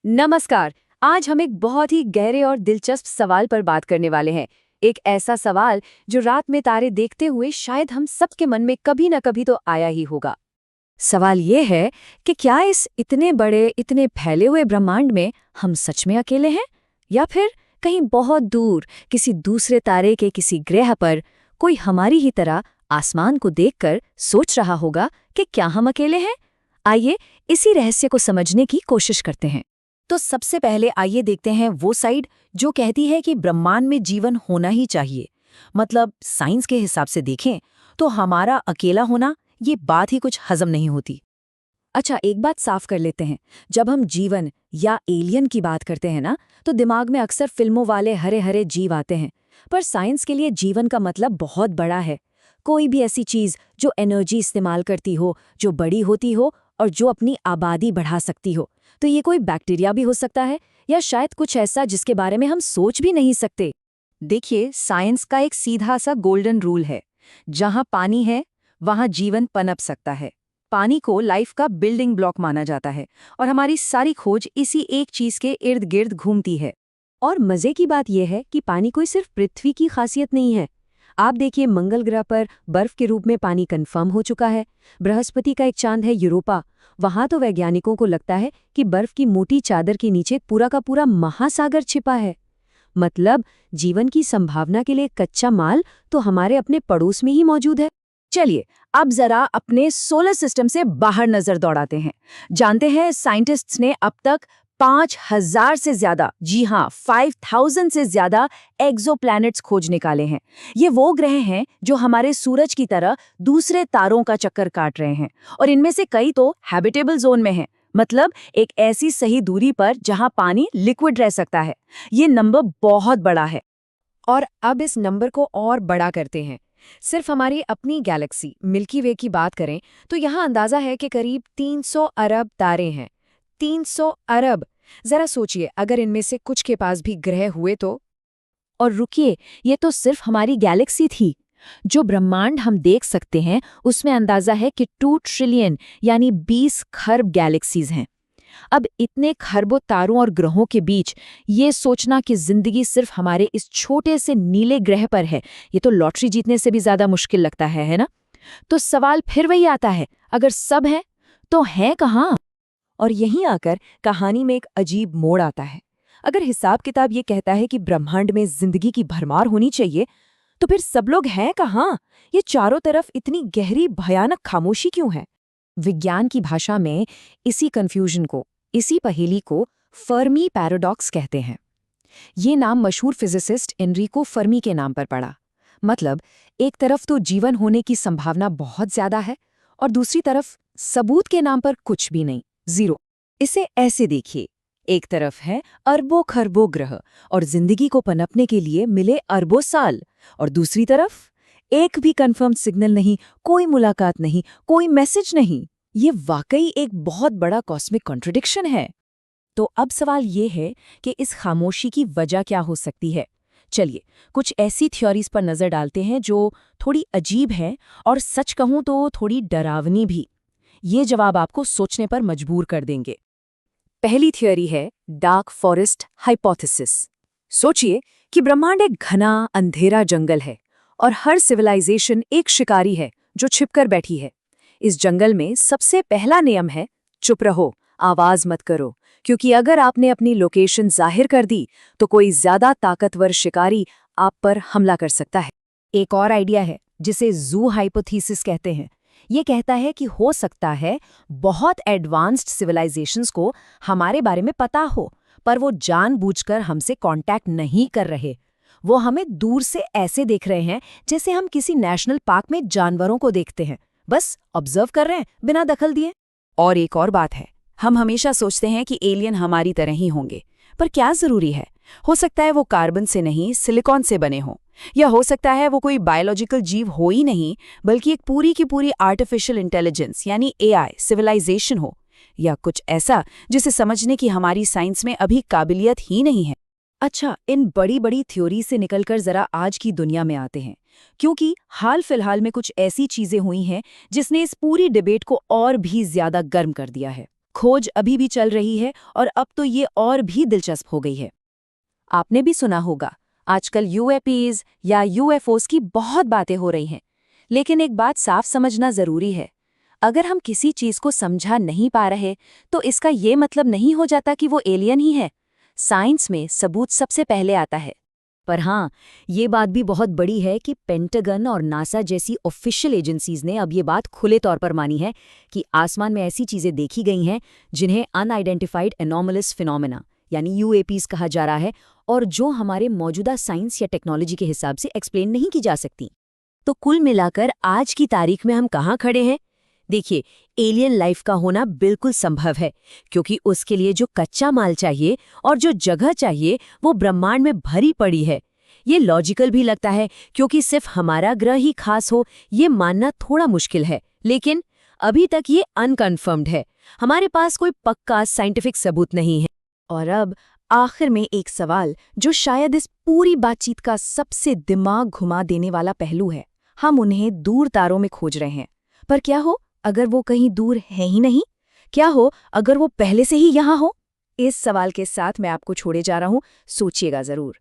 नमस्कार। आज हम एक बहुत ही गहरे और दिलचस्प सवाल पर बात करने वाले हैं। एक ऐसा सवाल जो रात में तारे देखते हुए शायद हम सबके मन में कभी न कभी तो आया ही होगा। सवाल ये है कि क्या इस इतने बड़े, इतने फैले हुए ब्रह्मांड में हम सच में अकेले हैं, या फिर कहीं बहुत दूर किसी दूसरे तारे के किसी ग्रह पर कोई हमारी ही तरह आसमान को देखकर सोच रहा होगा कि क्या हम अकेले हैं? आइए इसी रहस्य को समझने की कोशिश करते हैं। तो सबसे पहले आइए देखते हैं वो साइड जो कहती है कि ब्रह्मांड में जीवन होना ही चाहिए। मतलब साइंस के हिसाब से देखें तो हमारा अकेला होना ये बात ही कुछ हजम नहीं होती। अच्छा, एक बात साफ कर लेते हैं। जब हम जीवन या एलियन की बात करते हैं ना, तो दिमाग में अक्सर फिल्मों वाले हरे हरे जीव आते हैं। पर साइंस के लिए जीवन का मतलब बहुत बड़ा है। कोई भी ऐसी चीज जो एनर्जी इस्तेमाल करती हो, जो बड़ी होती हो और जो अपनी आबादी बढ़ा सकती हो। तो ये कोई बैक्टीरिया भी हो सकता है, या शायद कुछ ऐसा जिसके बारे में हम सोच भी नहीं सकते। देखिए, साइंस का एक सीधा सा गोल्डन रूल है। जहां पानी है वहां जीवन पनप सकता है। पानी को लाइफ का बिल्डिंग ब्लॉक माना जाता है, और हमारी सारी खोज इसी एक चीज के इर्द गिर्द घूमती है। और मजे की बात यह है कि पानी कोई सिर्फ पृथ्वी की खासियत नहीं है। आप देखिए, मंगल ग्रह पर बर्फ के रूप में पानी कंफर्म हो चुका है। बृहस्पति का एक चांद है यूरोपा। वहां तो वैज्ञानिकों को लगता है कि बर्फ की मोटी चादर के नीचे पूरा का पूरा महासागर छिपा है। मतलब जीवन की संभावना के लिए कच्चा माल तो हमारे अपने पड़ोस में ही मौजूद है। चलिए, अब जरा अपने सोलर सिस्टम से बाहर नजर दौड़ाते हैं। जानते हैं, साइंटिस्ट्स ने अब तक 5,000 से ज्यादा, जी हाँ 5,000 से ज्यादा एक्सोप्लैनेट्स खोज निकाले हैं। ये वो ग्रह हैं जो हमारे सूरज की तरह दूसरे तारों का चक्कर काट रहे हैं, और इनमें से कई तो हैबिटेबल जोन में हैं। मतलब एक ऐसी सही दूरी पर जहां पानी लिक्विड रह सकता है। ये नंबर बहुत बड़ा है। और अब इस नंबर को और बड़ा करते हैं। सिर्फ हमारी अपनी गैलेक्सी मिल्की वे की बात करें तो यहाँ अंदाजा है कि करीब 300 अरब तारे हैं। 300 अरब! जरा सोचिए, अगर इनमें से कुछ के पास भी ग्रह हुए तो। और रुकिए, ये तो सिर्फ हमारी गैलेक्सी थी। जो ब्रह्मांड हम देख सकते हैं उसमें अंदाजा है कि 2 ट्रिलियन यानी 20 खरब गैलेक्सीज हैं। अब इतने खरबों तारों और ग्रहों के बीच ये सोचना कि जिंदगी सिर्फ हमारे इस छोटे से नीले ग्रह पर है, ये तो लॉटरी जीतने से भी ज्यादा मुश्किल लगता है ना? तो सवाल फिर वही आता है, अगर सब हैं तो हैं कहाँ? और यहीं आकर कहानी में एक अजीब मोड़ आता है। अगर हिसाब किताब ये कहता है कि ब्रह्मांड में जिंदगी की भरमार होनी चाहिए, तो फिर सब लोग हैं कहाँ? ये चारों तरफ इतनी गहरी भयानक खामोशी क्यों है? विज्ञान की भाषा में इसी कंफ्यूजन को, इसी पहेली को फर्मी पैराडॉक्स कहते हैं। ये नाम मशहूर फिजिसिस्ट एनरिको फर्मी के नाम पर पड़ा। मतलब एक तरफ तो जीवन होने की संभावना बहुत ज्यादा है, और दूसरी तरफ सबूत के नाम पर कुछ भी नहीं, जीरो। इसे ऐसे देखिए, एक तरफ है अरबों खरबों ग्रह और जिंदगी को पनपने के लिए मिले अरबों साल, और दूसरी तरफ एक भी कंफर्म सिग्नल नहीं, कोई मुलाकात नहीं, कोई मैसेज नहीं। ये वाकई एक बहुत बड़ा कॉस्मिक कॉन्ट्रडिक्शन है। तो अब सवाल ये है कि इस खामोशी की वजह क्या हो सकती है। चलिए, कुछ ऐसी थ्योरीज पर नजर डालते हैं जो थोड़ी अजीब हैं, और सच कहूं तो थोड़ी डरावनी भी। ये जवाब आपको सोचने पर मजबूर कर देंगे। पहली थ्योरी है डार्क फॉरेस्ट हाइपोथेसिस। सोचिए कि ब्रह्मांड एक घना अंधेरा जंगल है, और हर सिविलाइजेशन एक शिकारी है जो छिपकर बैठी है। इस जंगल में सबसे पहला नियम है चुप रहो, आवाज मत करो, क्योंकि अगर आपने अपनी लोकेशन जाहिर कर दी तो कोई ज्यादा ताकतवर शिकारी आप पर हमला कर सकता है। एक और आइडिया है जिसे जू हाइपोथेसिस कहते हैं। ये कहता है कि हो सकता है बहुत एडवांस्ड सिविलाइजेशंस को हमारे बारे में पता हो, पर वो जानबूझकर हमसे कांटेक्ट नहीं कर रहे। वो हमें दूर से ऐसे देख रहे हैं जैसे हम किसी नेशनल पार्क में जानवरों को देखते हैं, बस ऑब्जर्व कर रहे हैं बिना दखल दिए। और एक और बात है, हम हमेशा सोचते हैं कि एलियन हमारी तरह ही होंगे, पर क्या जरूरी है? हो सकता है वो कार्बन से नहीं, सिलिकॉन से बने हों, या हो सकता है वो कोई बायोलॉजिकल जीव हो ही नहीं, बल्कि एक पूरी की पूरी आर्टिफिशियल इंटेलिजेंस यानी एआई सिविलाइजेशन हो, या कुछ ऐसा जिसे समझने की हमारी साइंस में अभी काबिलियत ही नहीं है। अच्छा, इन बड़ी बड़ी थ्योरी से निकलकर जरा आज की दुनिया में आते हैं, क्योंकि हाल फिलहाल में कुछ ऐसी चीजें हुई हैं जिसने इस पूरी डिबेट को और भी ज्यादा गर्म कर दिया है। खोज अभी भी चल रही है और अब तो ये और भी दिलचस्प हो गई है। आपने भी सुना होगा, आजकल यूएपीज या यूएफओज की बहुत बातें हो रही हैं। लेकिन एक बात साफ समझना जरूरी है, अगर हम किसी चीज को समझा नहीं पा रहे तो इसका ये मतलब नहीं हो जाता कि वो एलियन ही है। साइंस में सबूत सबसे पहले आता है। पर हाँ, ये बात भी बहुत बड़ी है कि पेंटागन और नासा जैसी ऑफिशियल एजेंसीज ने अब ये बात खुले तौर पर मानी है कि आसमान में ऐसी चीजें देखी गई हैं जिन्हें अनआइडेंटिफाइड एनोमलस फिनोमेना यानी यूएपीज कहा जा रहा है, और जो हमारे मौजूदा साइंस या टेक्नोलॉजी के हिसाब से एक्सप्लेन नहीं की जा सकती। तो कुल मिलाकर आज की तारीख में हम कहाँ खड़े हैं? देखिए, एलियन लाइफ का होना बिल्कुल संभव है, क्योंकि उसके लिए जो कच्चा माल चाहिए और जो जगह चाहिए वो ब्रह्मांड में भरी पड़ी है। ये लॉजिकल भी लगता है, क्योंकि सिर्फ हमारा ग्रह ही खास हो ये मानना थोड़ा मुश्किल है। लेकिन अभी तक ये अनकन्फर्म्ड है, हमारे पास कोई पक्का साइंटिफिक सबूत नहीं है। और अब आखिर में एक सवाल जो शायद इस पूरी बातचीत का सबसे दिमाग घुमा देने वाला पहलू है। हम उन्हें दूर तारों में खोज रहे हैं, पर क्या हो अगर वो कहीं दूर है ही नहीं? क्या हो अगर वो पहले से ही यहाँ हो? इस सवाल के साथ मैं आपको छोड़े जा रहा हूँ, सोचिएगा जरूर।